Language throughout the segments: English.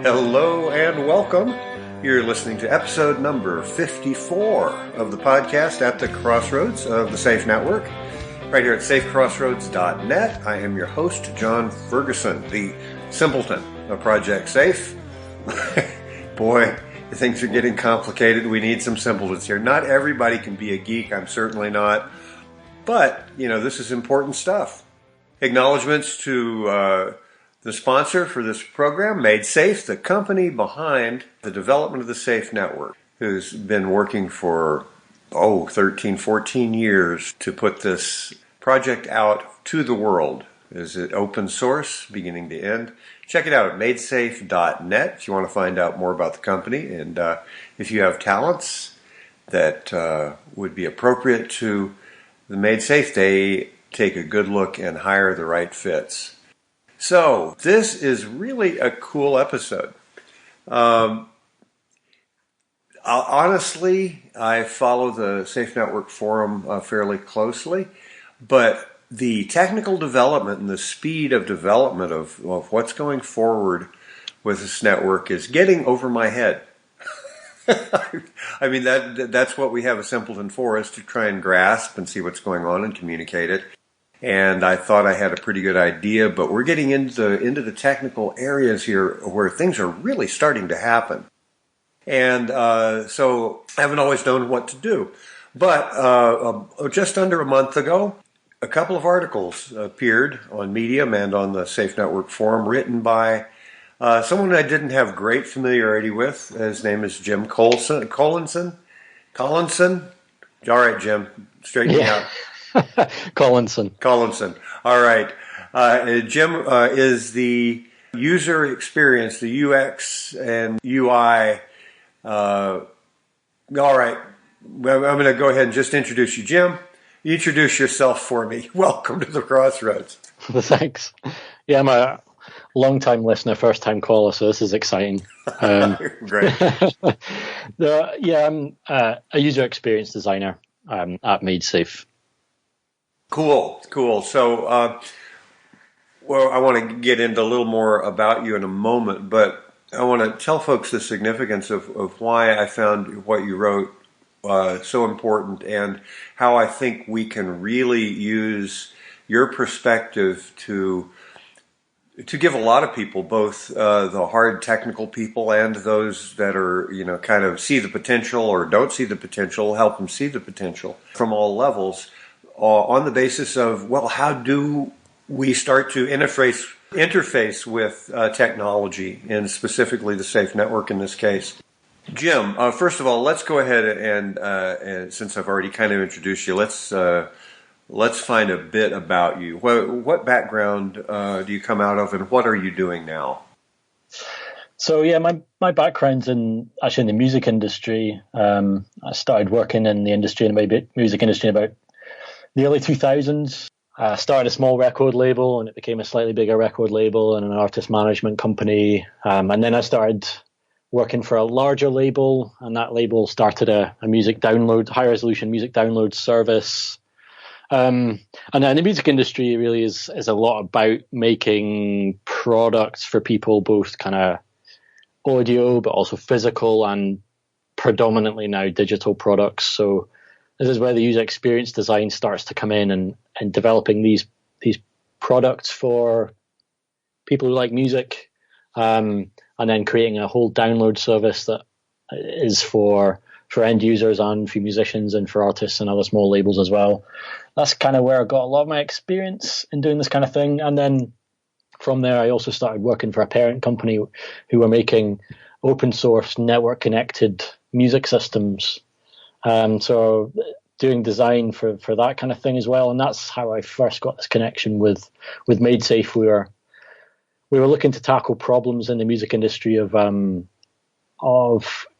Hello and welcome. You're listening to episode number 54 of the podcast at the Crossroads of the Safe Network, right here at safecrossroads.net. I am your host, John Ferguson, the simpleton of Project Safe. Boy, things are getting complicated. We need some simpletons here. Not everybody can be a geek. I'm certainly not. But, this is important stuff. Acknowledgments to the sponsor for this program, MaidSafe, the company behind the development of the Safe Network, who's been working for, 13, 14 years to put this project out to the world. Is it open source, beginning to end? Check it out at MaidSafe.net if you want to find out more about the company. And if you have talents that would be appropriate to the MaidSafe, they take a good look and hire the right fits. So, this is really a cool episode. Honestly, I follow the Safe Network forum fairly closely, but the technical development and the speed of development of what's going forward with this network is getting over my head. I mean, that's what we have a simpleton for, is to try and grasp and see what's going on and communicate it. And I thought I had a pretty good idea, but we're getting into the technical areas here where things are really starting to happen. And so I haven't always known what to do. But just under a month ago, a couple of articles appeared on Medium and on the Safe Network forum written by someone I didn't have great familiarity with. His name is Jim Collinson. All right, Jim, straighten me out. Collinson. All right. Jim is the user experience, the UX and UI. All right. Well, I'm going to go ahead and just introduce you. Jim, introduce yourself for me. Welcome to the Crossroads. Thanks. Yeah, I'm a long-time listener, first-time caller, so this is exciting. Great. I'm a user experience designer at MaidSafe. Cool. So, I want to get into a little more about you in a moment, but I want to tell folks the significance of why I found what you wrote so important, and how I think we can really use your perspective to give a lot of people, both the hard technical people and those that are, kind of see the potential or don't see the potential, help them see the potential from all levels. On the basis of, how do we start to interface with technology, and specifically the Safe Network in this case. Jim, first of all, let's go ahead and since I've already kind of introduced you, let's find a bit about you. What background do you come out of, and what are you doing now? So my background's in the music industry. I started working in the music industry in about the early 2000s. I started a small record label, and it became a slightly bigger record label and an artist management company. And then I started working for a larger label, and that label started a music download, high resolution music download service. And then the music industry really is a lot about making products for people, both kind of audio, but also physical and predominantly now digital products. So this is where the user experience design starts to come in, and developing these products for people who like music, and then creating a whole download service that is for end users and for musicians and for artists and other small labels as well. That's kind of where I got a lot of my experience in doing this kind of thing. And then from there, I also started working for a parent company who were making open source network connected music systems. So doing design for that kind of thing as well. And that's how I first got this connection with MaidSafe. We were looking to tackle problems in the music industry of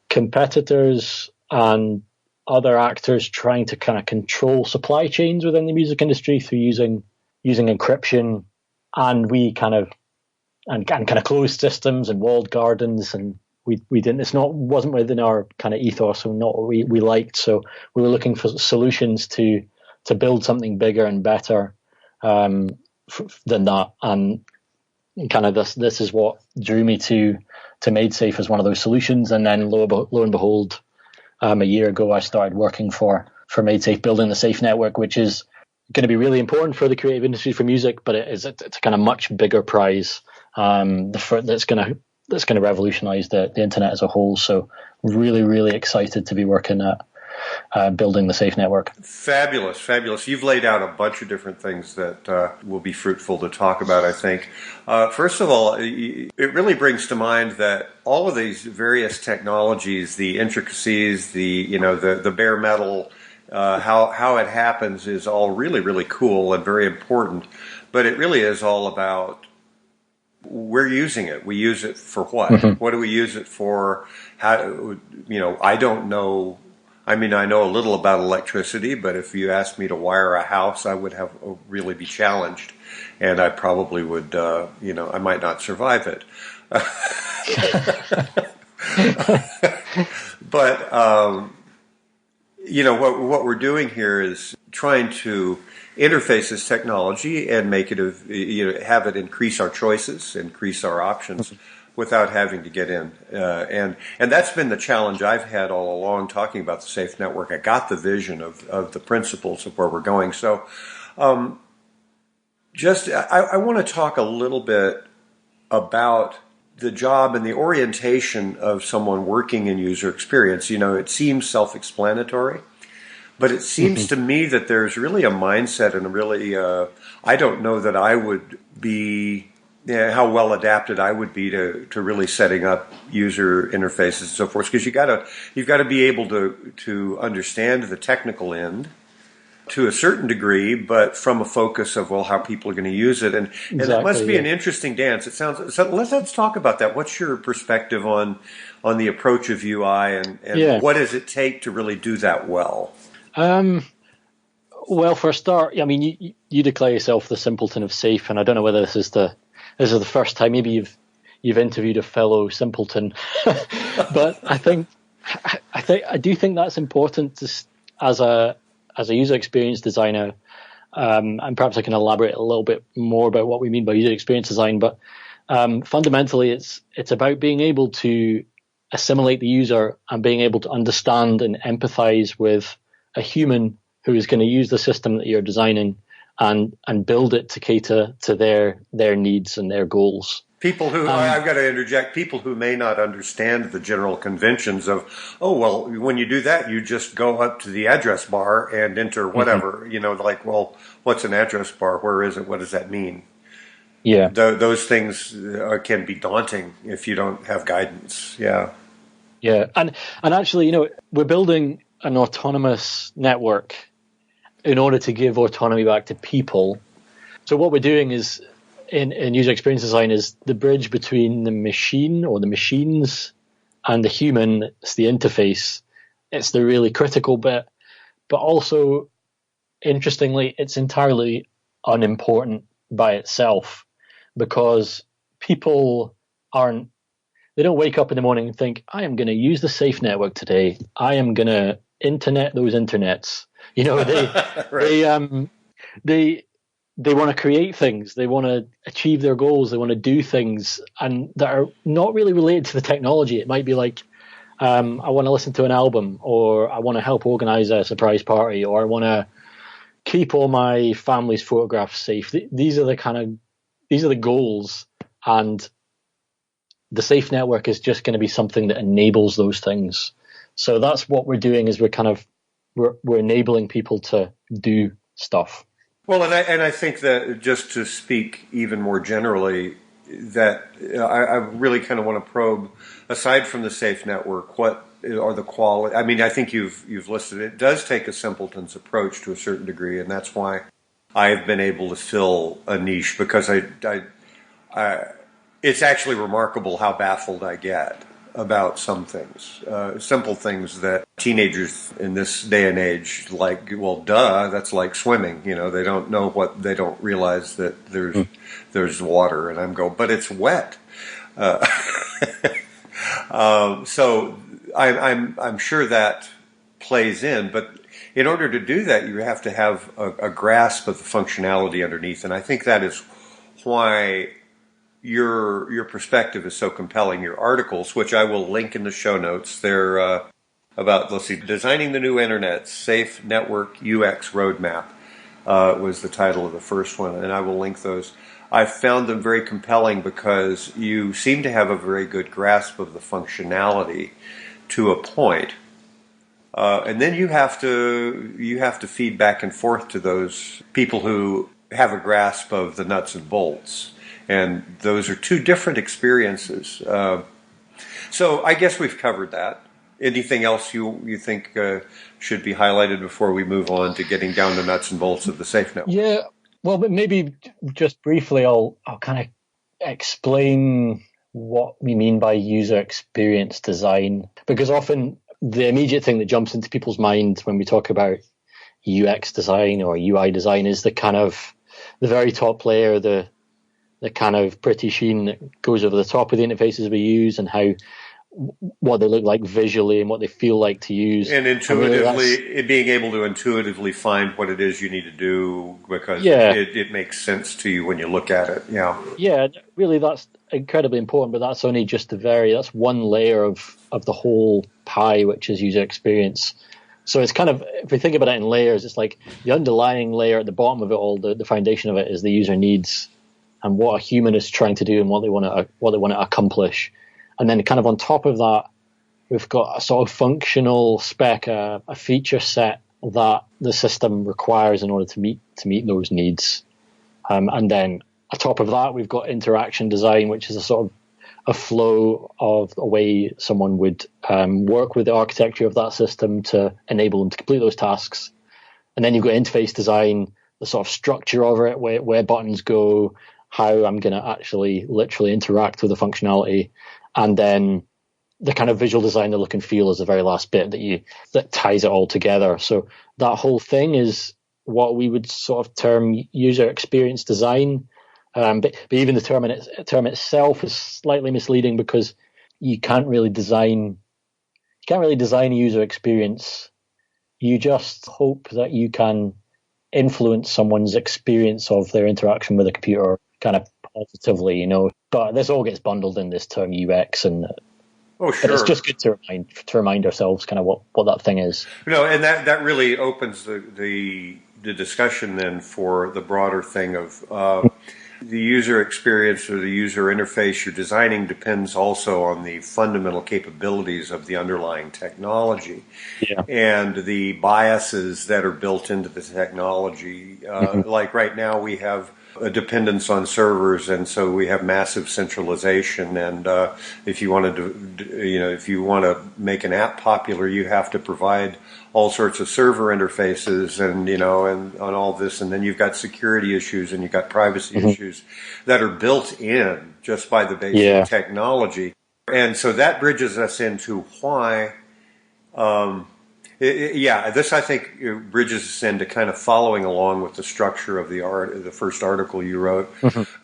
competitors and other actors trying to kind of control supply chains within the music industry through using encryption, and we kind of closed systems and walled gardens, and we didn't. Wasn't within our kind of ethos, and not what we liked. So we were looking for solutions to build something bigger and better than that. And kind of this is what drew me to MaidSafe as one of those solutions. And then lo and behold, a year ago, I started working for MaidSafe, building the Safe network, which is going to be really important for the creative industry for music, but it's a kind of much bigger prize that's going to revolutionize the internet as a whole. So really, really excited to be working at building the Safe network. Fabulous, fabulous. You've laid out a bunch of different things that will be fruitful to talk about, I think. First of all, it really brings to mind that all of these various technologies, the intricacies, the bare metal, how it happens is all really, really cool and very important. But it really is all about we're using it. We use it for what? Mm-hmm. What do we use it for? How? I don't know. I mean, I know a little about electricity, but if you asked me to wire a house, I would really be challenged, and I probably would, I might not survive it. But, what we're doing here is trying to interface this technology and make it, have it increase our choices, increase our options. Without having to get in. And that's been the challenge I've had all along talking about the Safe network. I got the vision of the principles of where we're going. So I want to talk a little bit about the job and the orientation of someone working in user experience. It seems self-explanatory, but it seems to me that there's really a mindset and really, I don't know that I would be... how well adapted I would be to really setting up user interfaces and so forth, because you've got to be able to understand the technical end to a certain degree, but from a focus of how people are going to use it, and it must be an interesting dance. It sounds. So let's talk about that. What's your perspective on the approach of UI, and what does it take to really do that well? Well, for a start, I mean, you declare yourself the simpleton of Safe, and I don't know whether this is the first time maybe you've interviewed a fellow simpleton, but I do think that's important as a user experience designer, and perhaps I can elaborate a little bit more about what we mean by user experience design. But fundamentally, it's about being able to assimilate the user and being able to understand and empathize with a human who is going to use the system that you're designing and build it to cater to their needs and their goals. People who, I've got to interject, people who may not understand the general conventions of, when you do that, you just go up to the address bar and enter whatever, what's an address bar? Where is it? What does that mean? Yeah. Those things can be daunting if you don't have guidance. Yeah. Yeah. And actually, we're building an autonomous network in order to give autonomy back to people. So what we're doing is, in user experience design, is the bridge between the machine or the machines and the human. It's the interface. It's the really critical bit, but also, interestingly, it's entirely unimportant by itself, because people they don't wake up in the morning and think, I am going to use the Safe network today. I am going to internet those internets. They want to create things. They want to achieve their goals. They want to do things and that are not really related to the technology. It might be like, I want to listen to an album, or I want to help organize a surprise party, or I want to keep all my family's photographs safe. These are the goals, and the Safe network is just going to be something that enables those things. So that's what we're doing, is we're enabling people to do stuff. Well, and I think that, just to speak even more generally, that I really kind of want to probe, aside from the Safe network, what are the quality? I mean, I think you've listed it. It does take a simpleton's approach to a certain degree, and that's why I've been able to fill a niche, because it's actually remarkable how baffled I get about some things, simple things that teenagers in this day and age, like, that's like swimming. They don't know they don't realize that there's water, and I'm going, but it's wet. So I'm sure that plays in, but in order to do that, you have to have a grasp of the functionality underneath, and I think that is why your perspective is so compelling. Your articles, which I will link in the show notes, they're about, let's see, Designing the New Internet, Safe Network UX Roadmap was the title of the first one, and I will link those. I found them very compelling because you seem to have a very good grasp of the functionality to a point. And then you have to feed back and forth to those people who have a grasp of the nuts and bolts. And those are two different experiences. So I guess we've covered that. Anything else you think should be highlighted before we move on to getting down to nuts and bolts of the Safe Network? Yeah, well, but maybe just briefly, I'll kind of explain what we mean by user experience design, because often the immediate thing that jumps into people's minds when we talk about UX design or UI design is the kind of the very top layer, the kind of pretty sheen that goes over the top of the interfaces we use and how what they look like visually and what they feel like to use. And intuitively, being able to intuitively find what it is you need to do because it makes sense to you when you look at it. Yeah. Yeah, really that's incredibly important, but that's only just that's one layer of the whole pie, which is user experience. So it's kind of, if we think about it in layers, it's like the underlying layer at the bottom of it all, the foundation of it is the user needs and what a human is trying to do and what they want to accomplish. And then kind of on top of that, we've got a sort of functional spec, a feature set that the system requires in order to meet those needs. And then on top of that, we've got interaction design, which is a sort of a flow of a way someone would work with the architecture of that system to enable them to complete those tasks. And then you've got interface design, the sort of structure of it, where buttons go, how I'm going to actually literally interact with the functionality. And then the kind of visual design, the look and feel is the very last bit that ties it all together. So that whole thing is what we would sort of term user experience design. But even the term itself is slightly misleading because you can't really design a user experience. You just hope that you can influence someone's experience of their interaction with a computer kind of positively, you know. But this all gets bundled in this term UX, and sure. But it's just good to remind ourselves kind of what that thing is. And that really opens the discussion then for the broader thing of the user experience or the user interface you're designing depends also on the fundamental capabilities of the underlying technology and the biases that are built into the technology. Like right now we have a dependence on servers, and so we have massive centralization. And if you want to make an app popular, you have to provide all sorts of server interfaces, and on all this, and then you've got security issues and you've got privacy issues that are built in just by the basic technology. And so that bridges us into why. This I think bridges us into kind of following along with the structure of the first article you wrote.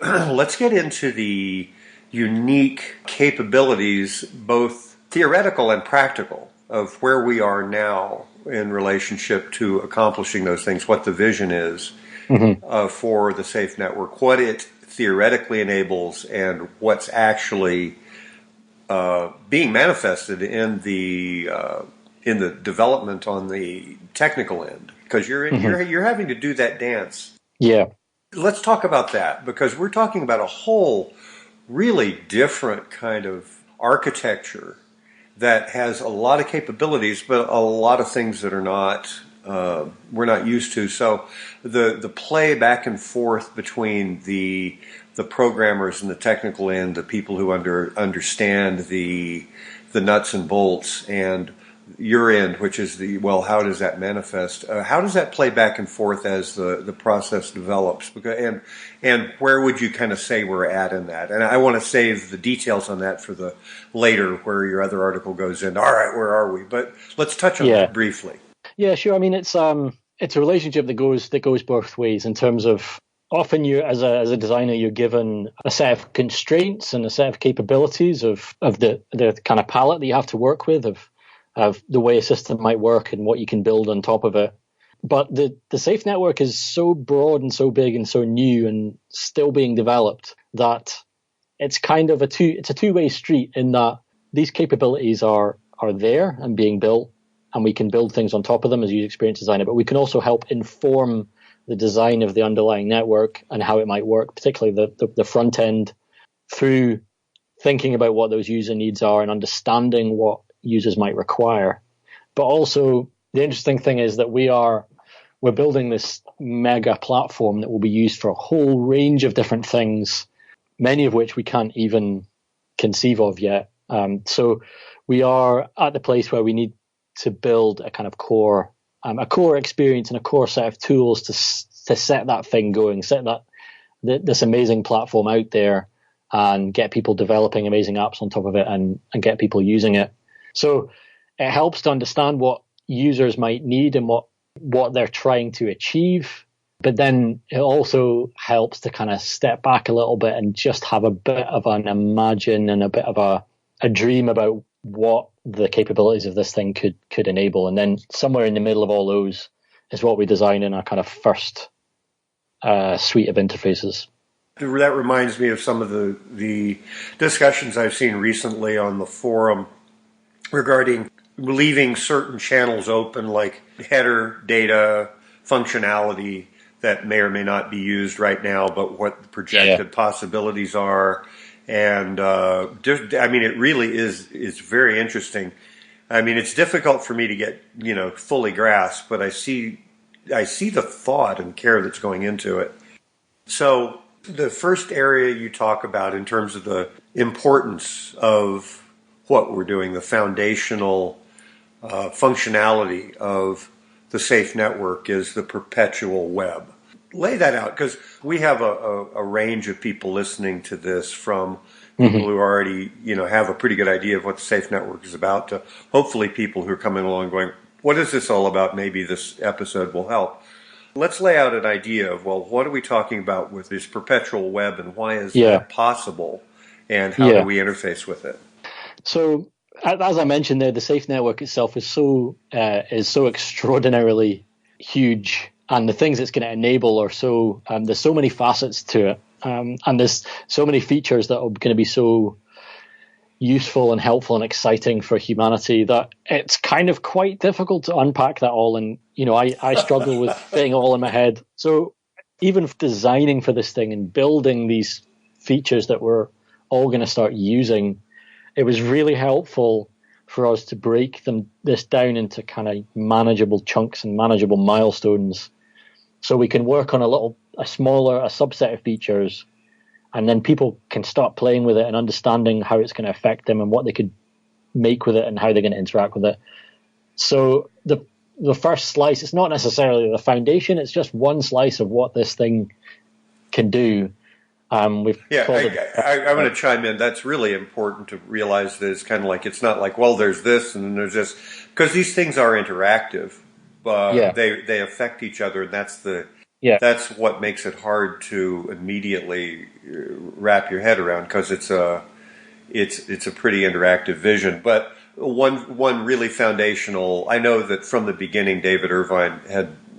Let's get into the unique capabilities, both theoretical and practical, of where we are now in relationship to accomplishing those things, what the vision is for the Safe Network, what it theoretically enables, and what's actually being manifested in the development on the technical end, because you're having to do that dance. Yeah. Let's talk about that, because we're talking about a whole really different kind of architecture that has a lot of capabilities, but a lot of things that are not we're not used to. So the play back and forth between the programmers and the technical end, the people who understand the nuts and bolts, and your end, which is how does that manifest? How does that play back and forth as the process develops? And where would you kind of say we're at in that? And I want to save the details on that for the later, where your other article goes in. All right, where are we? But let's touch on that briefly. Yeah, sure. I mean, it's a relationship that goes both ways in terms of often you as a designer you're given a set of constraints and a set of capabilities of the kind of palette that you have to work with of the way a system might work and what you can build on top of it. But the Safe Network is so broad and so big and so new and still being developed that it's kind of it's a two-way street in that these capabilities are there and being built, and we can build things on top of them as user experience designer, but we can also help inform the design of the underlying network and how it might work, particularly the front end, through thinking about what those user needs are and understanding what users might require. But also, the interesting thing is that we're building this mega platform that will be used for a whole range of different things, many of which we can't even conceive of yet. So we are at the place where we need to build a kind of core experience and a core set of tools to set that thing going, set this amazing platform out there, and get people developing amazing apps on top of it, and get people using it. So it helps to understand what users might need and what they're trying to achieve. But then it also helps to kind of step back a little bit and just have a bit of an imagine and a bit of a dream about what the capabilities of this thing could enable. And then somewhere in the middle of all those is what we design in our kind of first suite of interfaces. That reminds me of some of the discussions I've seen recently on the forum regarding leaving certain channels open, like header data functionality that may or may not be used right now, but what the projected possibilities are. And it really is very interesting. I mean, it's difficult for me to get fully grasp, but I see the thought and care that's going into it. So the first area you talk about in terms of the importance of what we're doing, the foundational functionality of the SAFE network, is the perpetual web. Lay that out, because we have a range of people listening to this, from people who already have a pretty good idea of what the SAFE network is about, to hopefully people who are coming along going, what is this all about? Maybe this episode will help. Let's lay out an idea of, well, what are we talking about with this perpetual web, and why is that possible, and how do we interface with it? So, as I mentioned there, the SAFE network itself is so extraordinarily huge, and the things it's going to enable are so there's so many facets to it, and there's so many features that are going to be so useful and helpful and exciting for humanity that it's kind of quite difficult to unpack that all. And I struggle with fitting it all in my head. So even designing for this thing and building these features that we're all going to start using, it was really helpful for us to break this down into kind of manageable chunks and manageable milestones, so we can work on a subset of features, and then people can start playing with it and understanding how it's going to affect them and what they could make with it and how they're going to interact with it. So the first slice, it's not necessarily the foundation, it's just one slice of what this thing can do. I'm going to chime in. That's really important to realize that it's kind of like, it's not like, well, there's this and then there's this, because these things are interactive. They affect each other, and that's what makes it hard to immediately wrap your head around, because it's a pretty interactive vision. But one really foundational, I know that from the beginning, David Irvine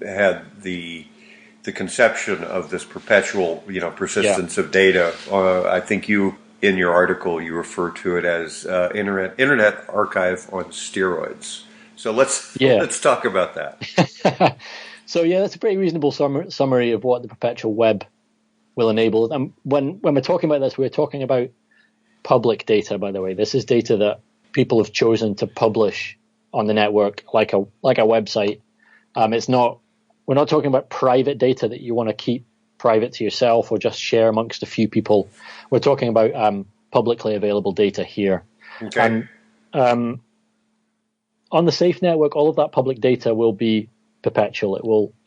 had the conception of this perpetual, persistence of data. I think in your article, you refer to it as Internet Archive on steroids. So let's talk about that. So that's a pretty reasonable summary of what the perpetual web will enable. And when we're talking about this, we're talking about public data, by the way. This is data that people have chosen to publish on the network, like a website. We're not talking about private data that you want to keep private to yourself or just share amongst a few people. We're talking about publicly available data here. Okay. And on the SAFE network, all of that public data will be perpetual. It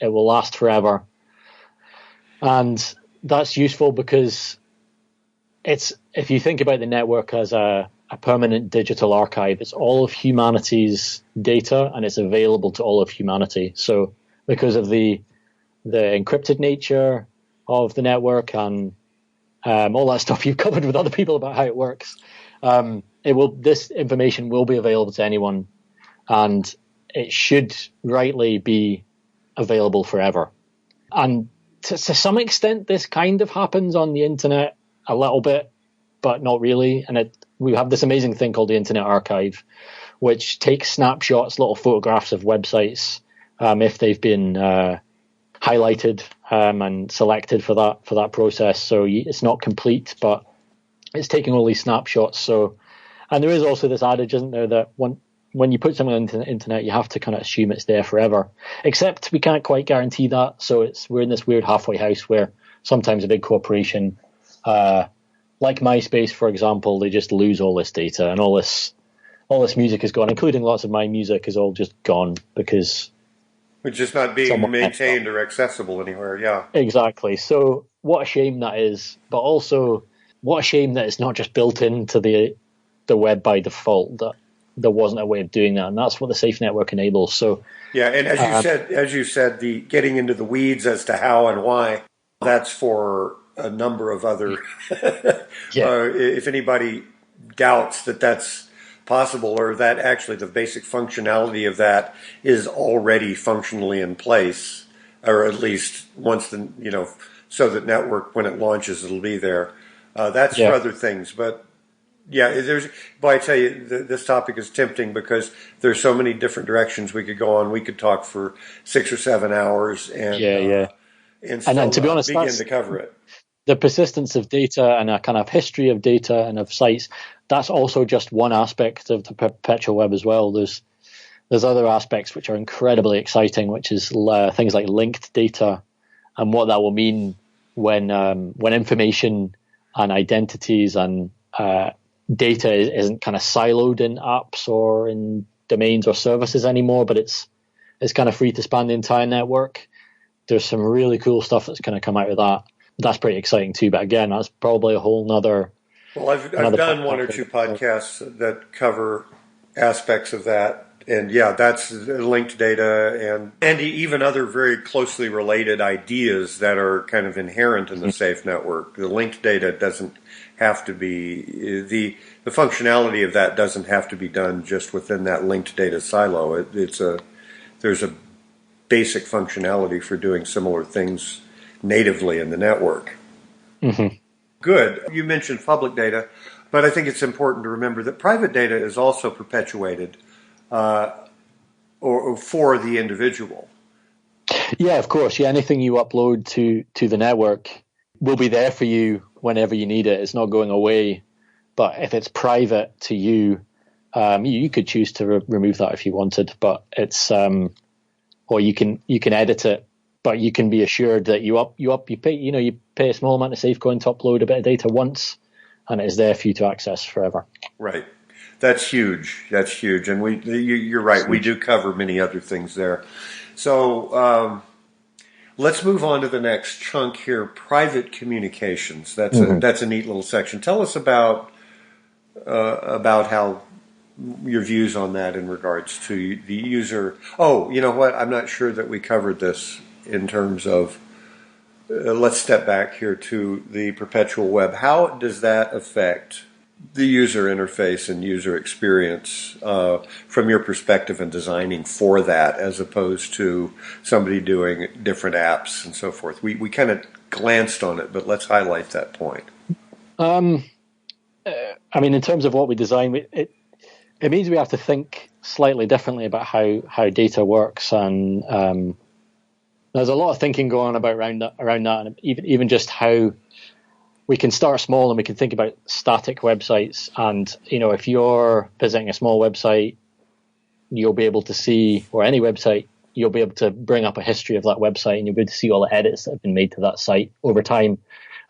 will last forever. And that's useful because if you think about the network as a permanent digital archive, it's all of humanity's data, and it's available to all of humanity. So because of the encrypted nature of the network and all that stuff you've covered with other people about how it works, this information will be available to anyone, and it should rightly be available forever. And to some extent, this kind of happens on the internet a little bit. but not really. And we have this amazing thing called the Internet Archive, which takes snapshots, little photographs of websites, if they've been highlighted and selected for that process. So it's not complete, but it's taking all these snapshots. So, and there is also this adage, isn't there, that when you put something on the internet, you have to kind of assume it's there forever. Except we can't quite guarantee that. So we're in this weird halfway house where sometimes a big corporation, like MySpace, for example, they just lose all this data, and all this music is gone, including lots of my music is all just gone because it's just not being maintained or accessible anywhere. Yeah, exactly. So what a shame that is, but also what a shame that it's not just built into the web by default, that there wasn't a way of doing that, and that's what the Safe Network enables. So yeah, and as you said, the getting into the weeds as to how and why, that's for a number of other. If anybody doubts that that's possible, or that actually the basic functionality of that is already functionally in place, or at least once so that network, when it launches, it'll be there. That's for other things, but I tell you, this topic is tempting because there's so many different directions we could go on. We could talk for 6 or 7 hours, and still then, to be honest, begin to cover it. The persistence of data and a kind of history of data and of sites, that's also just one aspect of the perpetual web as well. There's other aspects which are incredibly exciting, which is things like linked data, and what that will mean when information and identities and data isn't kind of siloed in apps or in domains or services anymore, but it's kind of free to span the entire network. There's some really cool stuff that's going to come out of that. That's pretty exciting too. But again, that's probably a whole nother. Well, I've done one or two podcasts that cover aspects of that, and that's linked data and even other very closely related ideas that are kind of inherent in the Safe Network. The linked data doesn't have to be the functionality of that doesn't have to be done just within that linked data silo. There's a basic functionality for doing similar things natively in the network. Mm-hmm. Good. You mentioned public data, but I think it's important to remember that private data is also perpetuated or for the individual. Yeah, of course. Yeah, anything you upload to the network will be there for you whenever you need it. It's not going away. But if it's private to you, you could choose to remove that if you wanted. But it's or you can edit it. But you can be assured that you pay a small amount of Safecoin to upload a bit of data once, and it is there for you to access forever. Right. That's huge. And you're right. We do cover many other things there. So let's move on to the next chunk here. Private communications. That's a neat little section. Tell us about how your views on that in regards to the user. Oh, you know what? I'm not sure that we covered this in terms of. Let's step back here to the perpetual web. How does that affect the user interface and user experience from your perspective in designing for that, as opposed to somebody doing different apps and so forth? We kind of glanced on it, but let's highlight that point. I mean, in terms of what we design, it means we have to think slightly differently about how data works, and there's a lot of thinking going on around that, and even just how we can start small and we can think about static websites. And if you're visiting a small website, you'll be able to see, or any website, you'll be able to bring up a history of that website, and you'll be able to see all the edits that have been made to that site over time,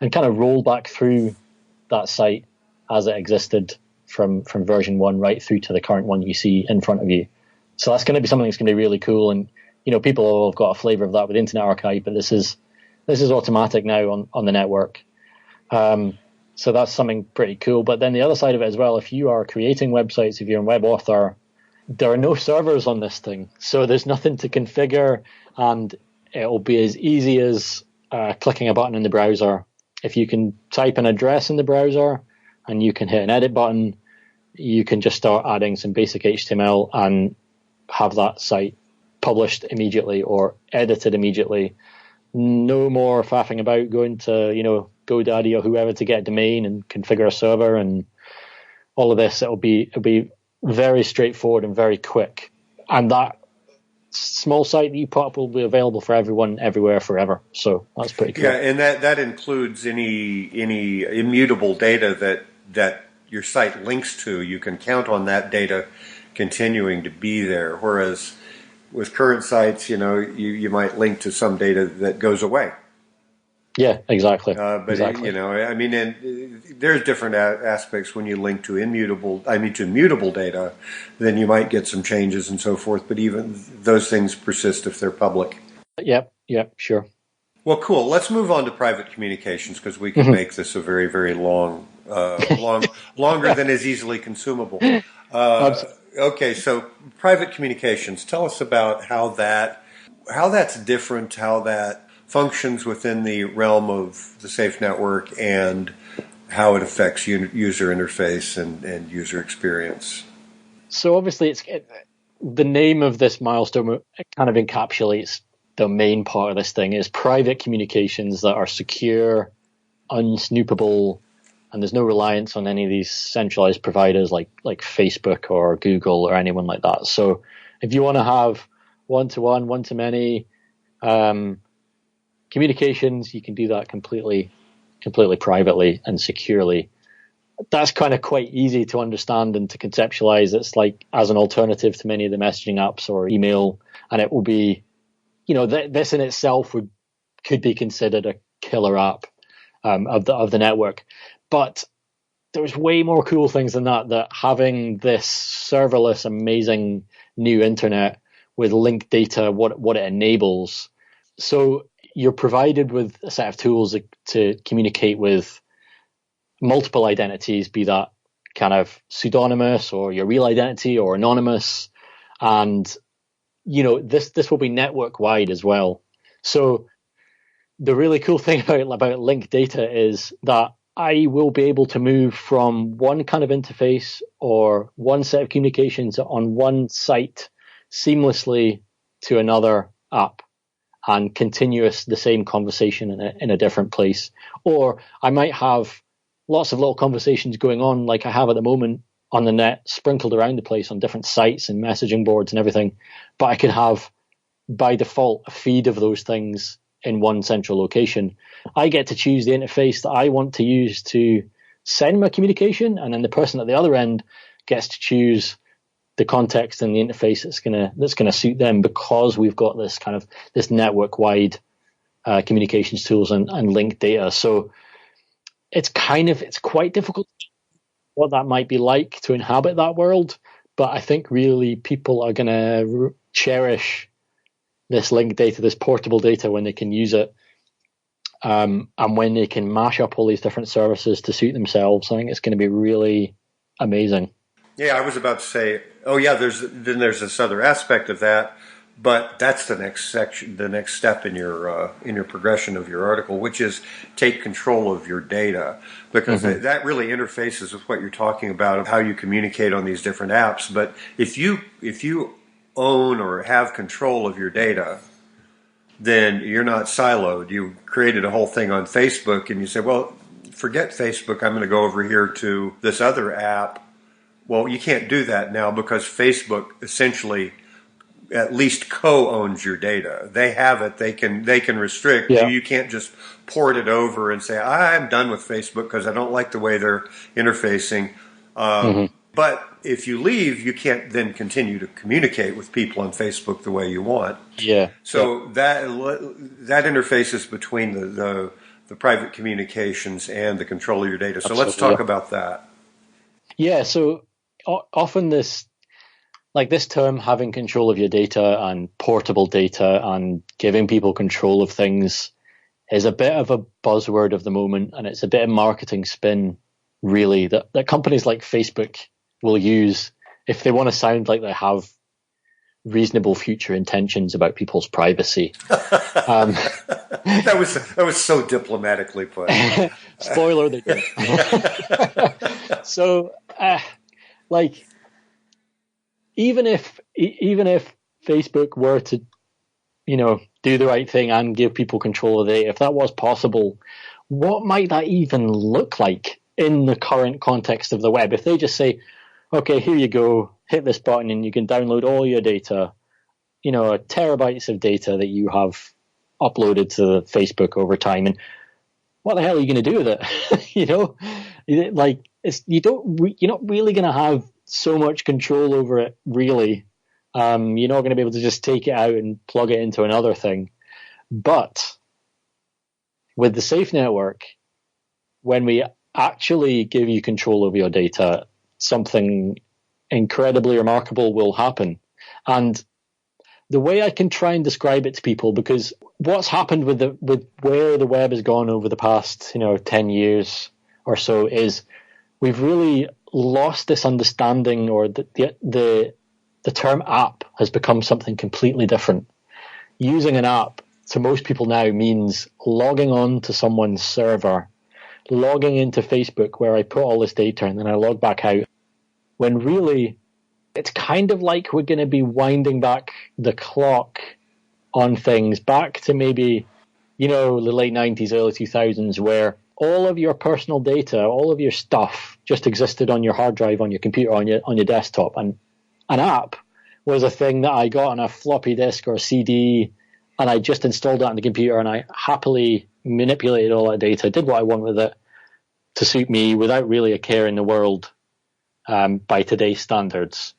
and kind of roll back through that site as it existed from version 1 right through to the current one you see in front of you. So that's going to be something that's going to be really cool. And people have got a flavor of that with Internet Archive, but this is automatic now on the network. So that's something pretty cool. But then the other side of it as well, if you are creating websites, if you're a web author, there are no servers on this thing. So there's nothing to configure, and it'll be as easy as clicking a button in the browser. If you can type an address in the browser and you can hit an edit button, you can just start adding some basic HTML and have that site published immediately or edited immediately. No more faffing about going to, GoDaddy or whoever to get a domain and configure a server and all of this. It'll be very straightforward and very quick. And that small site that you put up will be available for everyone, everywhere, forever. So that's pretty cool. Yeah, and that includes any immutable data that your site links to. You can count on that data continuing to be there. Whereas with current sites, you might link to some data that goes away. Yeah, exactly. But exactly. And there's different aspects when you link to mutable data. Then you might get some changes and so forth. But even those things persist if they're public. Yep, sure. Well, cool. Let's move on to private communications because we can make this a very, very long, longer than is easily consumable. Okay, so private communications. Tell us about how that's different, how that functions within the realm of the SAFE network, and how it affects user interface and user experience. So obviously, the name of this milestone kind of encapsulates the main part of this thing is private communications that are secure, unsnoopable, and there's no reliance on any of these centralized providers like Facebook or Google or anyone like that. So if you want to have one-to-one, one-to-many communications, you can do that completely privately and securely. That's kind of quite easy to understand and to conceptualize. It's like as an alternative to many of the messaging apps or email, and it will be, this in itself could be considered a killer app of the network. But there's way more cool things than that having this serverless, amazing new internet with linked data, what it enables. So you're provided with a set of tools to communicate with multiple identities, be that kind of pseudonymous or your real identity or anonymous. And, this will be network wide as well. So the really cool thing about linked data is that I will be able to move from one kind of interface or one set of communications on one site seamlessly to another app and continuous the same conversation in a different place. Or I might have lots of little conversations going on like I have at the moment on the net, sprinkled around the place on different sites and messaging boards and everything. But I could have, by default, a feed of those things in one central location. I get to choose the interface that I want to use to send my communication, and then the person at the other end gets to choose the context and the interface that's gonna suit them, because we've got this network wide communications tools and linked data. So it's quite difficult what that might be like to inhabit that world, but I think really people are gonna cherish this linked data, this portable data, when they can use it, and when they can mash up all these different services to suit themselves. I think it's going to be really amazing. Yeah, I was about to say, there's this other aspect of that, but that's the next section, the next step in your progression of your article, which is take control of your data, because that really interfaces with what you're talking about of how you communicate on these different apps. But if you own or have control of your data, then you're not siloed. You created a whole thing on Facebook and you say, well, forget Facebook, I'm going to go over here to this other app. Well, you can't do that now because Facebook essentially at least co-owns your data. They have it. They can restrict. Yeah. You can't just port it over and say, I'm done with Facebook because I don't like the way they're interfacing. But if you leave, you can't then continue to communicate with people on Facebook the way you want. Yeah. So that interfaces between the private communications and the control of your data. So let's talk about that. Yeah. So often this term, having control of your data and portable data and giving people control of things, is a bit of a buzzword of the moment, and it's a bit of marketing spin, really, that companies like Facebook will use if they want to sound like they have reasonable future intentions about people's privacy. That was so diplomatically put. Spoiler, they did. So, even if Facebook were to, do the right thing and give people control of the data, if that was possible, what might that even look like in the current context of the web? If they just say, okay, here you go, hit this button and you can download all your data, terabytes of data that you have uploaded to Facebook over time, and what the hell are you going to do with it? Like you're not really going to have so much control over it, really. You're not going to be able to just take it out and plug it into another thing. But with the Safe Network, when we actually give you control over your data, something incredibly remarkable will happen. And the way I can try and describe it to people, because what's happened with where the web has gone over the past 10 years or so, is we've really lost this understanding, or the term app has become something completely different. Using an app to most people now means logging on to someone's server, logging into Facebook where I put all this data and then I log back out, when really it's kind of like we're going to be winding back the clock on things back to maybe, the late 90s, early 2000s, where all of your personal data, all of your stuff just existed on your hard drive, on your computer, on your desktop. And an app was a thing that I got on a floppy disk or a CD, and I just installed that on the computer, and I happily manipulated all that data, did what I want with it to suit me without really a care in the world by today's standards.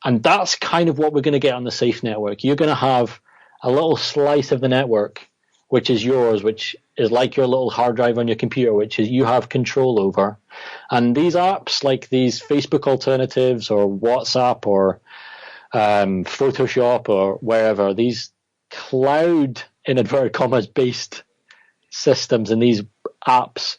And that's kind of what we're going to get on the Safe Network. You're going to have a little slice of the network, which is yours, which is like your little hard drive on your computer, which is you have control over. And these apps, like these Facebook alternatives or WhatsApp or Photoshop or wherever, these cloud, in inverted commas, based systems and these apps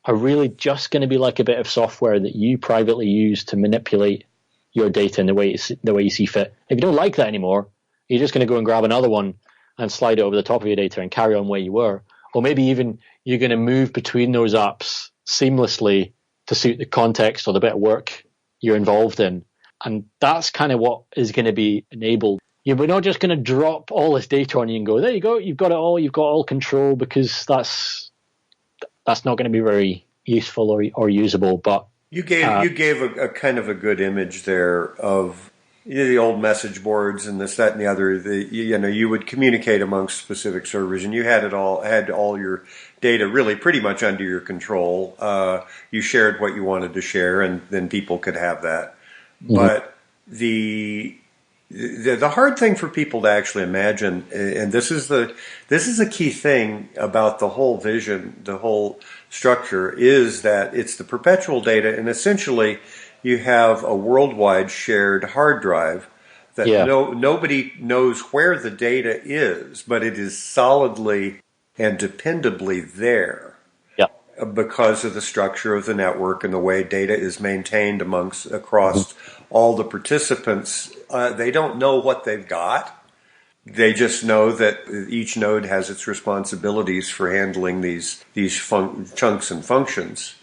are really just going to be like a bit of software that you privately use to manipulate your data in the way you see fit. If you don't like that anymore, you're just going to go and grab another one and slide it over the top of your data and carry on where you were. Or maybe even you're going to move between those apps seamlessly to suit the context or the bit of work you're involved in. And that's kind of what is going to be enabled. We're not just going to drop all this data on you and go, there you go, you've got it all, you've got all control, because that's not going to be very useful or usable. But you gave a kind of a good image there of the old message boards and this, that, and the other. You would communicate amongst specific servers, and you had all your data really pretty much under your control. You shared what you wanted to share, and then people could have that. Mm-hmm. But the hard thing for people to actually imagine, and this is a key thing about the whole vision, the whole structure, is that it's the perpetual data, and essentially you have a worldwide shared hard drive that nobody knows where the data is, but it is solidly and dependably there. Because of the structure of the network and the way data is maintained across all the participants. They don't know what they've got. They just know that each node has its responsibilities for handling these chunks and functions.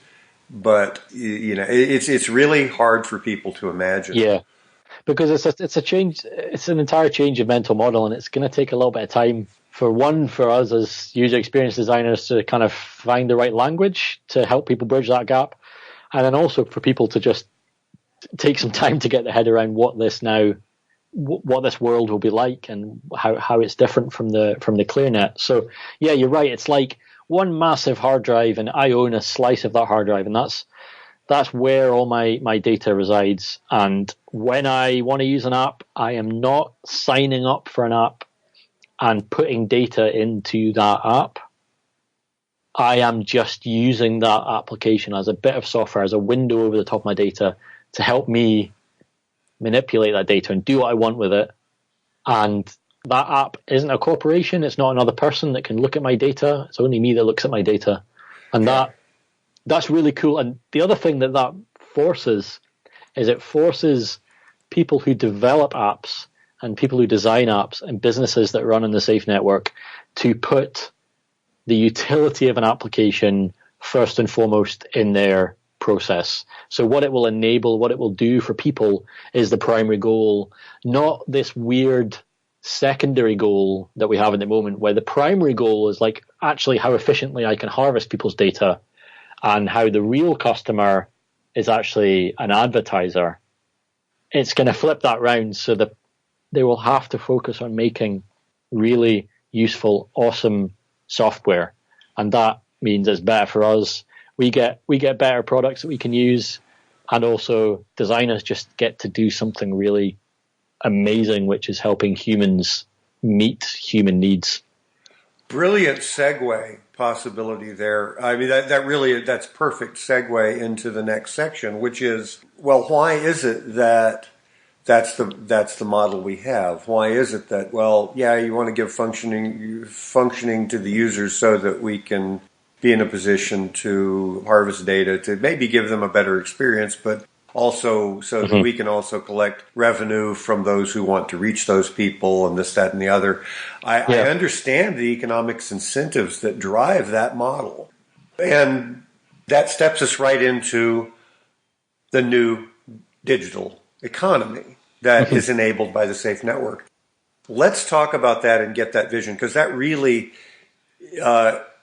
But it's really hard for people to imagine. Yeah, because it's a change. It's an entire change of mental model, and it's going to take a little bit of time for us as user experience designers to kind of find the right language to help people bridge that gap, and then also for people to just take some time to get their head around what this world will be like and how it's different from the ClearNet. So yeah, you're right. It's like one massive hard drive, and I own a slice of that hard drive, and that's where all my data resides. And when I want to use an app, I am not signing up for an app and putting data into that app. I am just using that application as a bit of software, as a window over the top of my data to help me manipulate that data and do what I want with it. And that app isn't a corporation. It's not another person that can look at my data. It's only me that looks at my data. And that's really cool. And the other thing that forces is it forces people who develop apps and people who design apps and businesses that run on the Safe Network to put the utility of an application first and foremost in their process. So what it will enable, what it will do for people is the primary goal, not this weird secondary goal that we have at the moment, where the primary goal is like, actually how efficiently I can harvest people's data, and how the real customer is actually an advertiser, it's going to flip that round so that they will have to focus on making really useful, awesome software. And that means it's better for us. We get better products that we can use, and also designers just get to do something really amazing, which is helping humans meet human needs. Brilliant segue possibility there. I mean, that's perfect segue into the next section, which is, well, why is it that that's the model we have? Why is it that, well, yeah, you want to give functioning to the users so that we can be in a position to harvest data to maybe give them a better experience, but also so that we can also collect revenue from those who want to reach those people and this, that, and the other. I understand the economics incentives that drive that model. And that steps us right into the new digital economy that is enabled by the SAFE network. Let's talk about that and get that vision, because that really,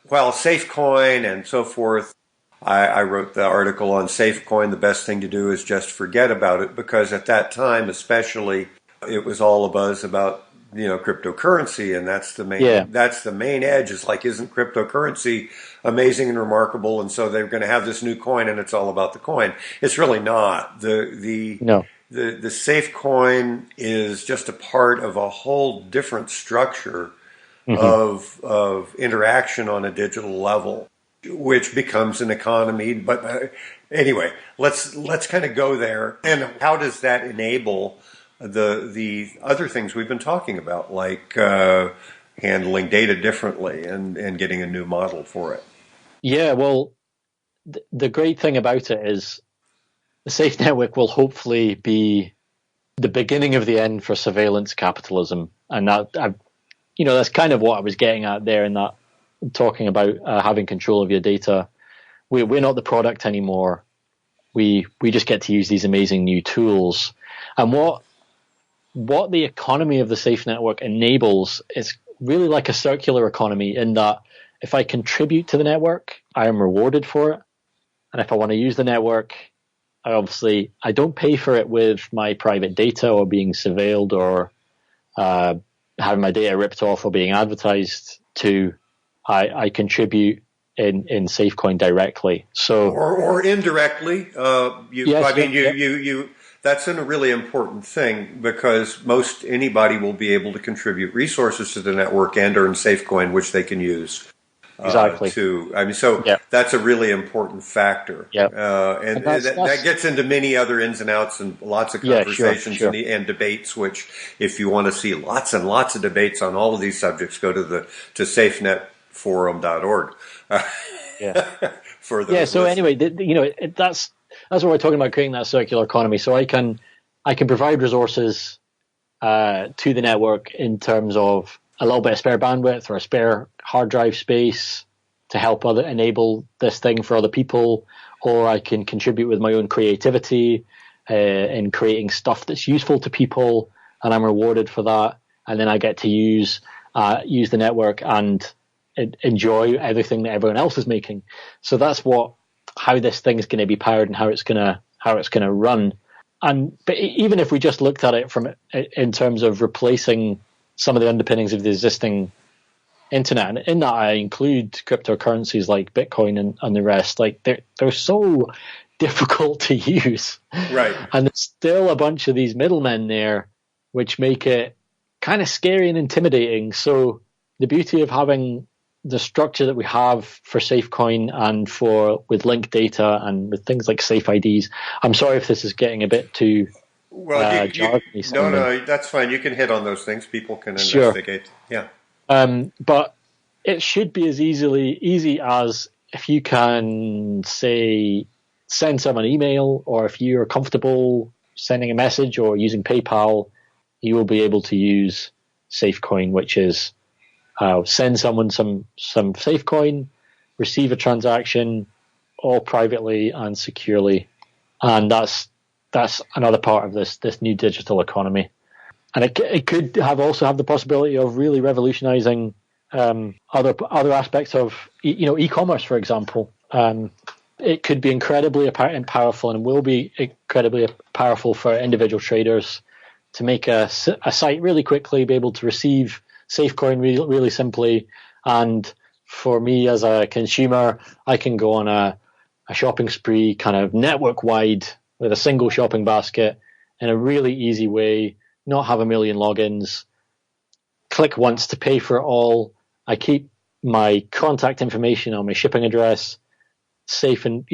while SafeCoin and so forth, I wrote the article on SafeCoin. The best thing to do is just forget about it, because at that time, especially, it was all a buzz about, cryptocurrency, and that's the main edge. Is like, isn't cryptocurrency amazing and remarkable? And so they're going to have this new coin, and it's all about the coin. It's really not. The SafeCoin is just a part of a whole different structure of interaction on a digital level, which becomes an economy. But anyway, let's kind of go there. And how does that enable the other things we've been talking about, like handling data differently and getting a new model for it? Yeah, well, the great thing about it is the SAFE network will hopefully be the beginning of the end for surveillance capitalism. And that's kind of what I was getting at there in that, talking about having control of your data. We're not the product anymore. We just get to use these amazing new tools. And what the economy of the SAFE network enables is really like a circular economy, in that if I contribute to the network, I am rewarded for it. And if I want to use the network, I don't pay for it with my private data or being surveilled or having my data ripped off or being advertised to. I contribute in SafeCoin directly, so or indirectly. That's a really important thing, because anybody will be able to contribute resources to the network and earn SafeCoin, which they can use. Exactly. That's a really important factor. Yeah. And that gets into many other ins and outs and lots of conversations and debates, which, if you want to see lots and lots of debates on all of these subjects, go to safenetforum.org. Anyway, that's what we're talking about, creating that circular economy. So I can provide resources to the network in terms of a little bit of spare bandwidth or a spare hard drive space to help enable this thing for other people, or I can contribute with my own creativity in creating stuff that's useful to people, and I'm rewarded for that. And then I get to use the network and enjoy everything that everyone else is making. So that's how this thing is going to be powered and how it's going to run. But even if we just looked at it in terms of replacing some of the underpinnings of the existing internet, and in that I include cryptocurrencies like Bitcoin and the rest, like they're so difficult to use, right? And there's still a bunch of these middlemen there, which make it kind of scary and intimidating. So the beauty of having the structure that we have for SafeCoin and with linked data and with things like Safe IDs. I'm sorry if this is getting a bit too jargony. No, that's fine. You can hit on those things. People can investigate. Sure. Yeah. But it should be as easy as if you can, say, send someone an email, or if you're comfortable sending a message or using PayPal, you will be able to use SafeCoin, which is send someone some SafeCoin, receive a transaction, all privately and securely. And that's another part of this new digital economy. And it could also have the possibility of really revolutionizing other aspects of e-commerce, for example. It could be incredibly powerful and will be incredibly powerful for individual traders to make a site really quickly, be able to receive SafeCoin really simply. And for me as a consumer, I can go on a shopping spree kind of network wide with a single shopping basket in a really easy way, not have a million logins, click once to pay for it all. I keep my contact information on my shipping address safe and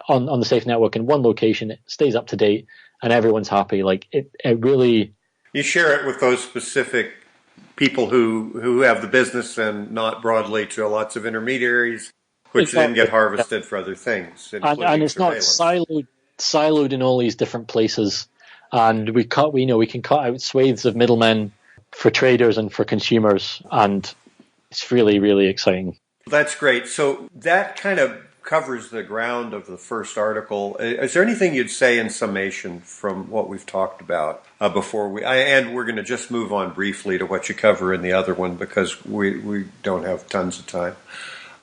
on the Safe network in one location. It stays up to date and everyone's happy. Like it really, you share it with those specific people who have the business and not broadly to lots of intermediaries, which then get harvested for other things, and it's not siloed in all these different places. And we can cut out swathes of middlemen for traders and for consumers, and it's really, really exciting. That's great. So that kind of covers the ground of the first article. Is there anything you'd say in summation from what we've talked about before and we're going to just move on briefly to what you cover in the other one because we don't have tons of time.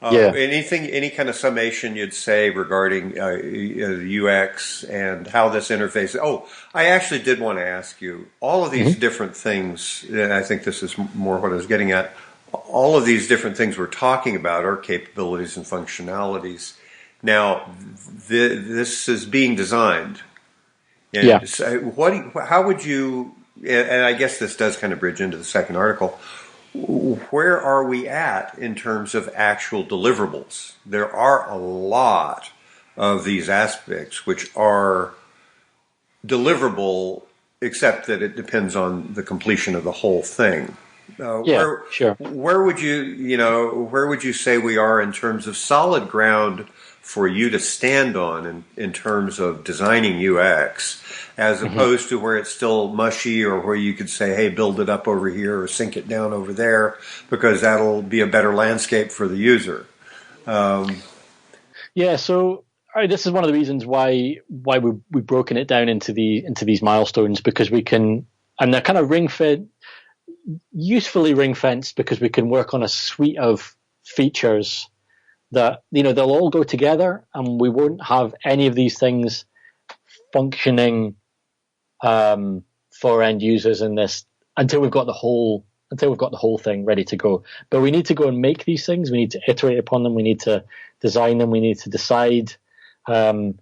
Any kind of summation you'd say regarding UX and how this interfaces? Oh, I actually did want to ask you, all of these different things, and I think this is more what I was getting at, all of these different things we're talking about are capabilities and functionalities. Now, this is being designed. And how would you, and I guess this does kind of bridge into the second article, where are we at in terms of actual deliverables? There are a lot of these aspects which are deliverable, except that it depends on the completion of the whole thing. Sure. Where would you say we are in terms of solid ground for you to stand on in terms of designing UX, as opposed to where it's still mushy or where you could say, hey, build it up over here or sink it down over there because that'll be a better landscape for the user? So this is one of the reasons why we've broken it down into these milestones, because we can, and they're kind of usefully ring fenced, because we can work on a suite of features that they'll all go together, and we won't have any of these things functioning for end users in this until we've got the whole thing ready to go. But we need to go and make these things. We need to iterate upon them. We need to design them. We need to decide how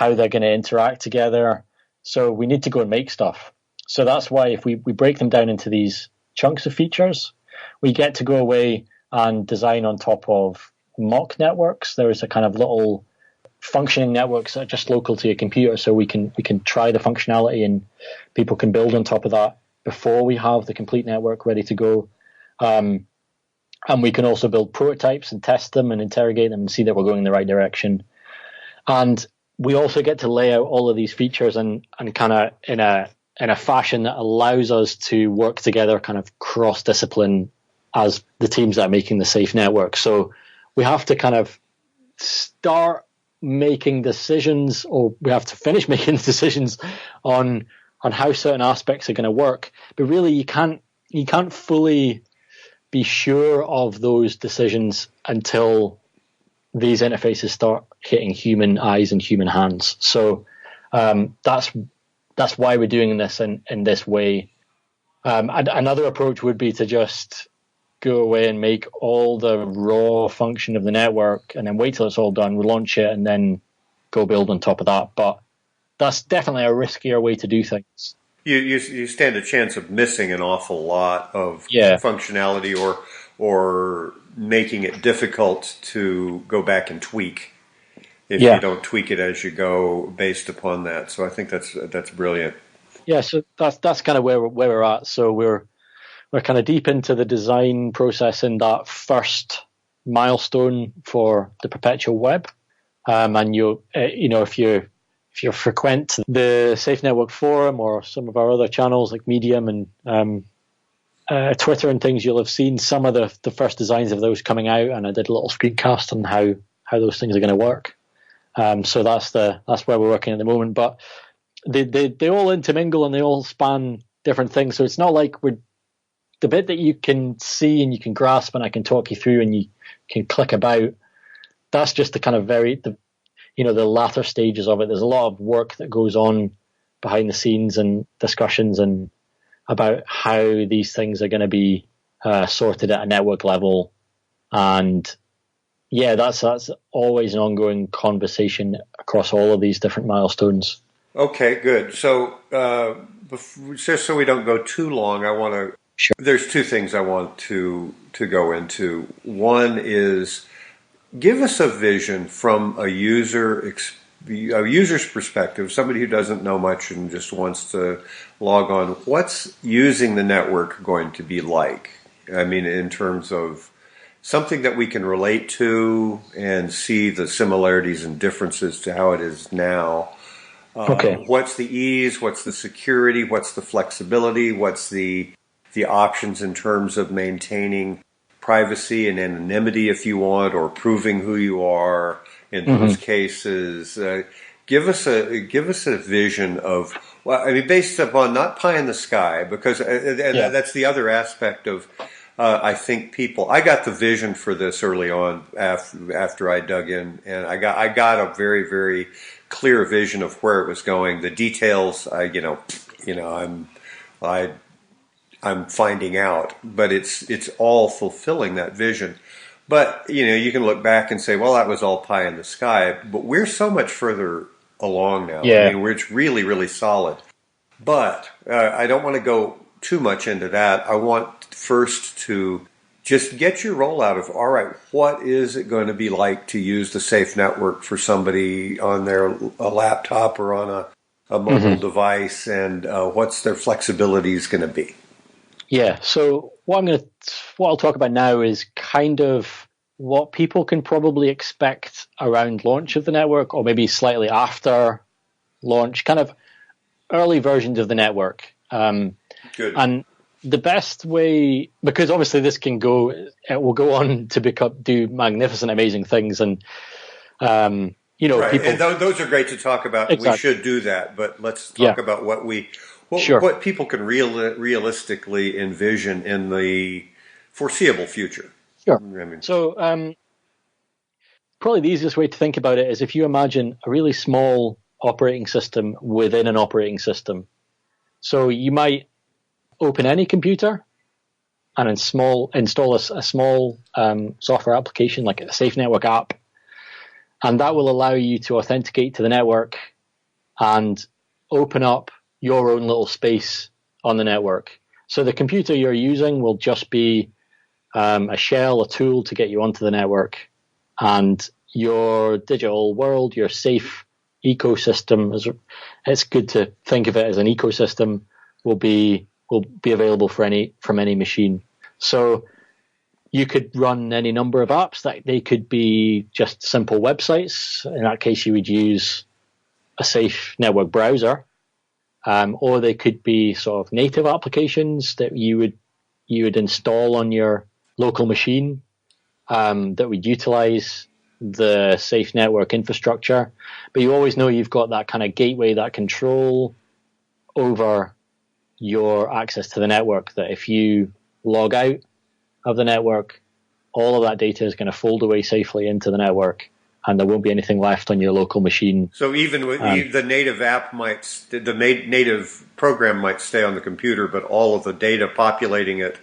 they're going to interact together. So we need to go and make stuff. So that's why if we break them down into these chunks of features, we get to go away and design on top of mock networks. There is a kind of little functioning networks that are just local to your computer, so we can try the functionality and people can build on top of that before we have the complete network ready to go. And we can also build prototypes and test them and interrogate them and see that we're going in the right direction. And we also get to lay out all of these features and kind of in a fashion that allows us to work together kind of cross-discipline as the teams that are making the Safe network. So we have to kind of start making decisions, or we have to finish making decisions on how certain aspects are going to work. But really, you can't fully be sure of those decisions until these interfaces start hitting human eyes and human hands. So that's why we're doing this in this way. Another approach would be to just go away and make all the raw function of the network and then wait till it's all done, launch it, and then go build on top of that. But that's definitely a riskier way to do things. You stand a chance of missing an awful lot of functionality or making it difficult to go back and tweak if you don't tweak it as you go based upon that. So I think that's brilliant. Yeah, so that's kind of where we're at. So we're kind of deep into the design process in that first milestone for the perpetual web. And if you frequent the Safe Network forum or some of our other channels like Medium and Twitter and things, you'll have seen some of the first designs of those coming out, and I did a little screencast on how those things are going to work. So that's where we're working at the moment. But they all intermingle and they all span different things. So it's not like the bit that you can see and you can grasp and I can talk you through and you can click about, that's just the kind of the latter stages of it. There's a lot of work that goes on behind the scenes and discussions and about how these things are going to be sorted at a network level. And yeah, that's always an ongoing conversation across all of these different milestones. Okay, good. So just so we don't go too long, Sure. There's two things I want to go into. One is, give us a vision from a user's perspective, somebody who doesn't know much and just wants to log on. What's using the network going to be like? I mean, in terms of something that we can relate to and see the similarities and differences to how it is now. Okay. What's the ease? What's the security? What's the flexibility? What's the options in terms of maintaining privacy and anonymity, if you want, or proving who you are in those cases? Give us a vision of, well, I mean, based upon not pie in the sky, because that's the other aspect of. I think I got the vision for this early on after I dug in, and I got a very, very clear vision of where it was going. The details, I'm finding out, but it's all fulfilling that vision. But you can look back and say, well, that was all pie in the sky. But we're so much further along now. Yeah. I mean, it's really, really solid. But I don't want to go too much into that. I want first to just get your rollout of, all right, what is it going to be like to use the Safe network for somebody on a laptop or on a mobile device, and what's their flexibilities going to be? Yeah. So what I'll talk about now is kind of what people can probably expect around launch of the network, or maybe slightly after launch, kind of early versions of the network. Good. And the best way, because obviously it will go on to do magnificent, amazing things, and right. people. And those are great to talk about. Exactly. We should do that, but let's talk about what people can realistically envision in the foreseeable future. Sure. I mean, So probably the easiest way to think about it is if you imagine a really small operating system within an operating system. So you might open any computer and install a small software application like a Safe Network app, and that will allow you to authenticate to the network and open up your own little space on the network. So the computer you're using will just be a shell, a tool to get you onto the network, and your digital world, your safe ecosystem, it's good to think of it as an ecosystem, will be available from any machine. So you could run any number of apps. That they could be just simple websites. In that case, you would use a Safe Network browser, or they could be sort of native applications that you would install on your local machine that would utilize the Safe Network infrastructure. But you always know you've got that kind of gateway, that control over your access to the network, that if you log out of the network, all of that data is going to fold away safely into the network, and there won't be anything left on your local machine. So even the native app native program might stay on the computer, but all of the data populating it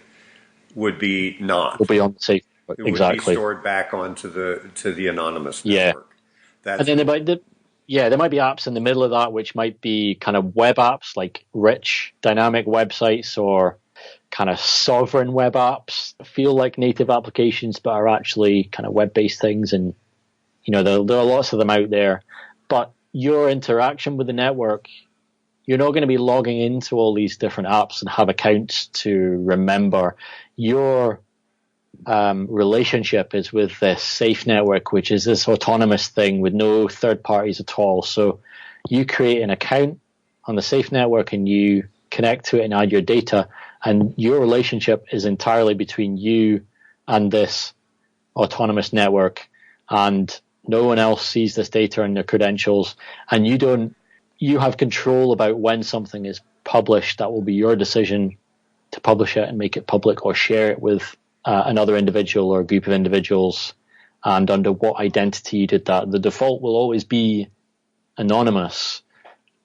would be not. Will be on the Safe network. It Exactly. would be stored back onto the anonymous network. And then there might be apps in the middle of that which might be kind of web apps, like rich, dynamic websites, or kind of sovereign web apps that feel like native applications but are actually kind of web-based things. And there are lots of them out there. But your interaction with the network, you're not going to be logging into all these different apps and have accounts to remember. Your relationship is with this Safe Network, which is this autonomous thing with no third parties at all. So you create an account on the Safe Network and you connect to it and add your data, and your relationship is entirely between you and this autonomous network, and no one else sees this data and their credentials, and you have control about when something is published. That will be your decision to publish it and make it public or share it with another individual or a group of individuals, and under what identity you did that. The default will always be anonymous,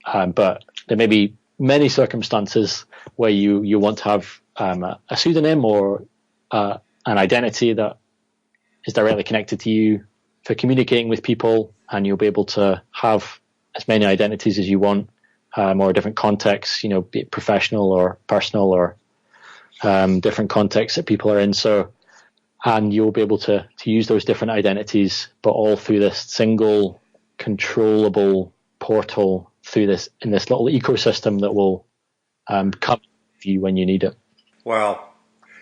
but there may be many circumstances where you want to have a pseudonym or an identity that is directly connected to you for communicating with people, and you'll be able to have as many identities as you want, or different contexts, be it professional or personal or different contexts that people are in. So, and you'll be able to use those different identities, but all through this single controllable portal in this little ecosystem that will come to you when you need it. Wow.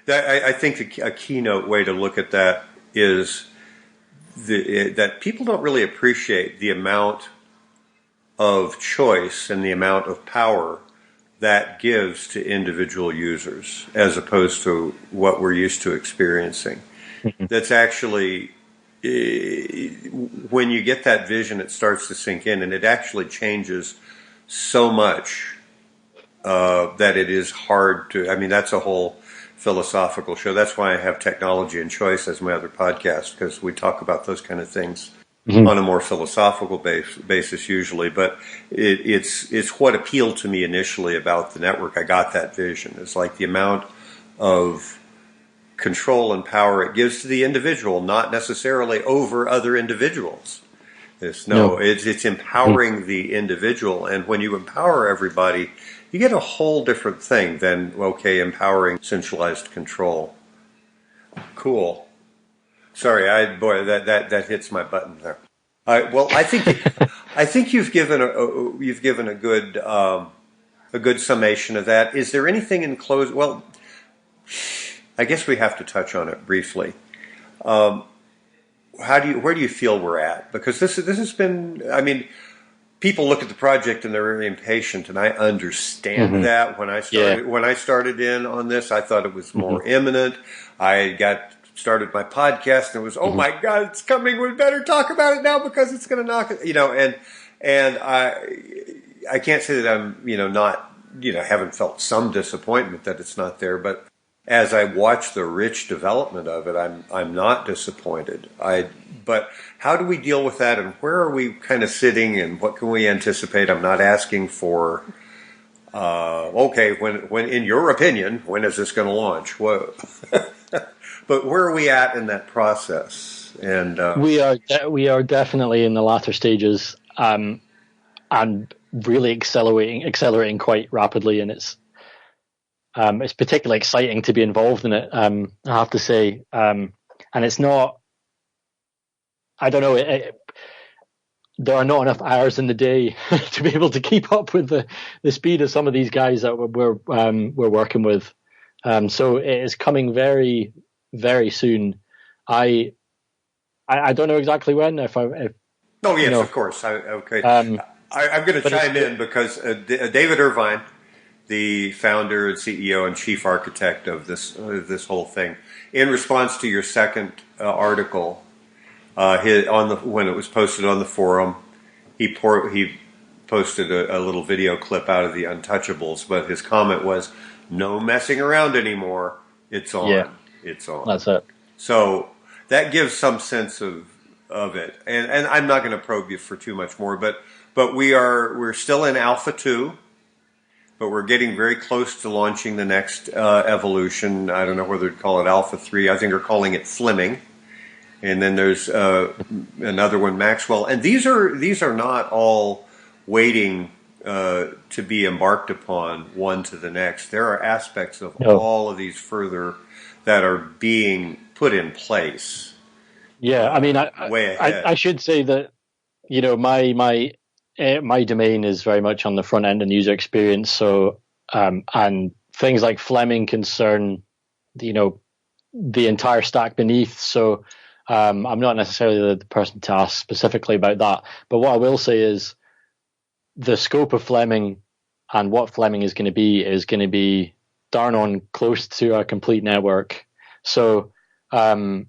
I think a keynote way to look at that is that people don't really appreciate the amount of choice and the amount of power that gives to individual users as opposed to what we're used to experiencing. That's actually, when you get that vision, it starts to sink in, and it actually changes so much that it is hard to, that's a whole philosophical show. That's why I have Technology and Choice as my other podcast, because we talk about those kind of things on a more philosophical basis usually. But it's what appealed to me initially about the network. I got that vision. It's like the amount of control and power it gives to the individual, not necessarily over other individuals. It's empowering the individual, and when you empower everybody, you get a whole different thing than empowering centralized control. Cool. Sorry, that hits my button there. I think you've given a good summation of that. Is there anything in close? Well, I guess we have to touch on it briefly. Where do you feel we're at? Because this has been, people look at the project and they're very impatient, and I understand that. When I started in on this, I thought it was more imminent. I started my podcast and it was, oh my God, it's coming. We better talk about it now because it's going to knock it, and I can't say that I'm, not, haven't felt some disappointment that it's not there, but as I watch the rich development of it, I'm not disappointed. But how do we deal with that, and where are we kind of sitting, and what can we anticipate? I'm not asking for, when in your opinion, when is this going to launch? Whoa. But where are we at in that process? And we are definitely in the latter stages, and really accelerating quite rapidly, and it's particularly exciting to be involved in it, I have to say. And it's not, I don't know, there are not enough hours in the day to be able to keep up with the speed of some of these guys that we're working with. So it is coming very, very soon. I don't know exactly when. Of course. I'm going to chime in because David Irvine, the founder and CEO and chief architect of this whole thing, in response to your second article, when it was posted on the forum, he posted a little video clip out of the Untouchables, but his comment was, "No messing around anymore. It's on. Yeah. It's on." That's it. So that gives some sense of it, and I'm not going to probe you for too much more, but we're still in Alpha 2. But we're getting very close to launching the next evolution. I don't know whether to call it Alpha 3. I think they're calling it Fleming. And then there's another one, Maxwell. And these are not all waiting to be embarked upon one to the next. There are aspects of all of these further that are being put in place. Yeah, I should say that, my domain is very much on the front end and user experience. So, and things like Fleming concern, the entire stack beneath. So, I'm not necessarily the person to ask specifically about that. But what I will say is the scope of Fleming and what Fleming is going to be darn on close to a complete network. So, and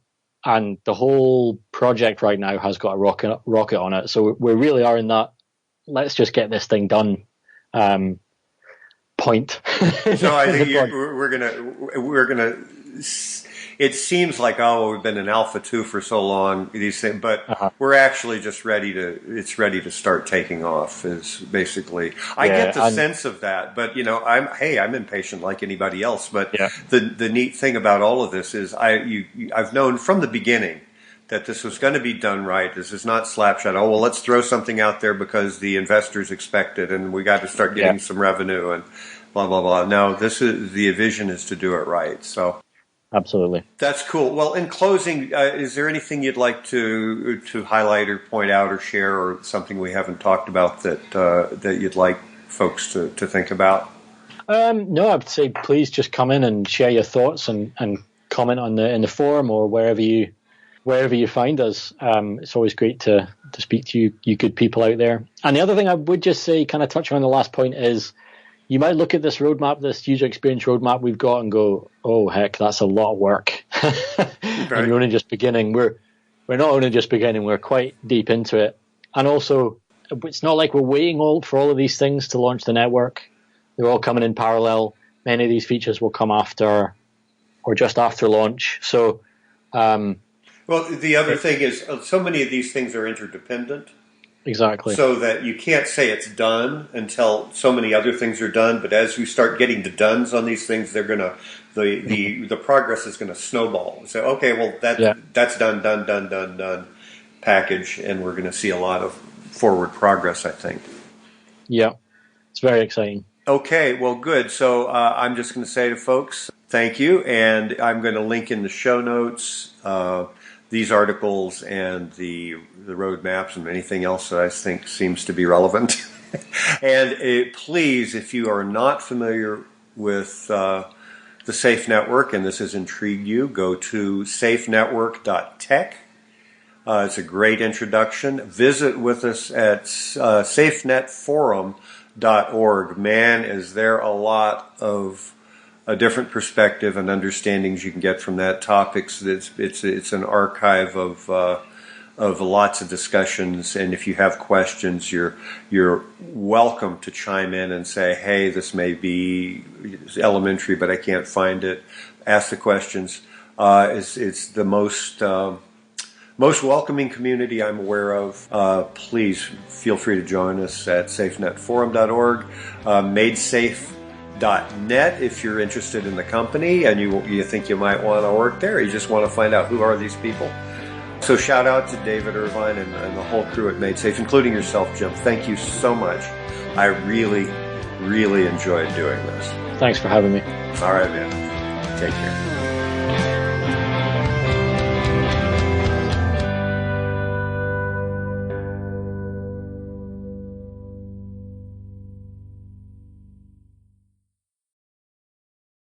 the whole project right now has got a rocket on it. So we really are in that, let's just get this thing done. point. So I think we're gonna. It seems like, oh, we've been in Alpha 2 for so long, these things, but we're actually just it's ready to start taking off, is basically, I get the sense of that, but I'm impatient like anybody else, but the neat thing about all of this is I've known from the beginning that this was going to be done right. This is not slapshot. Oh, well, let's throw something out there because the investors expect it and we got to start getting some revenue and blah, blah, blah. No, the vision is to do it right. So. Absolutely. That's cool. Well, in closing, is there anything you'd like to highlight or point out or share, or something we haven't talked about that you'd like folks to think about? No, I'd say please just come in and share your thoughts and comment in the forum or wherever you find us. It's always great to speak to you good people out there. And the other thing I would just say, kind of touching on the last point, is you might look at this roadmap, this user experience roadmap we've got, and go, "Oh heck, that's a lot of work." And you're only just beginning. We're not only just beginning; we're quite deep into it. And also, it's not like we're waiting for all of these things to launch the network. They're all coming in parallel. Many of these features will come after, or just after launch. So, well, the other thing is, so many of these things are interdependent. Exactly. So that you can't say it's done until so many other things are done. But as we start getting the dones on these things, they're gonna the progress is gonna snowball. So okay, well that's done package, and we're gonna see a lot of forward progress, I think. Yeah, it's very exciting. Okay, well, good. So I'm just going to say to folks, thank you, and I'm going to link in the show notes these articles and the roadmaps and anything else that I think seems to be relevant. And please, if you are not familiar with the SAFE Network and this has intrigued you, go to safenetwork.tech. It's a great introduction. Visit with us at safenetforum.org. Man, is there a lot of a different perspective and understandings you can get from that topics. It's an archive of lots of discussions, and if you have questions, you're welcome to chime in and say, "Hey, this may be elementary, but I can't find it." Ask the questions. It's the most welcoming community I'm aware of. Please feel free to join us at safenetforum.org, MaidSafe.net if you're interested in the company and you think you might want to work there. You just want to find out who are these people. So shout out to David Irvine and the whole crew at MaidSafe, including yourself, Jim. Thank you so much. I really, really enjoyed doing this. Thanks for having me. All right, man. Take care.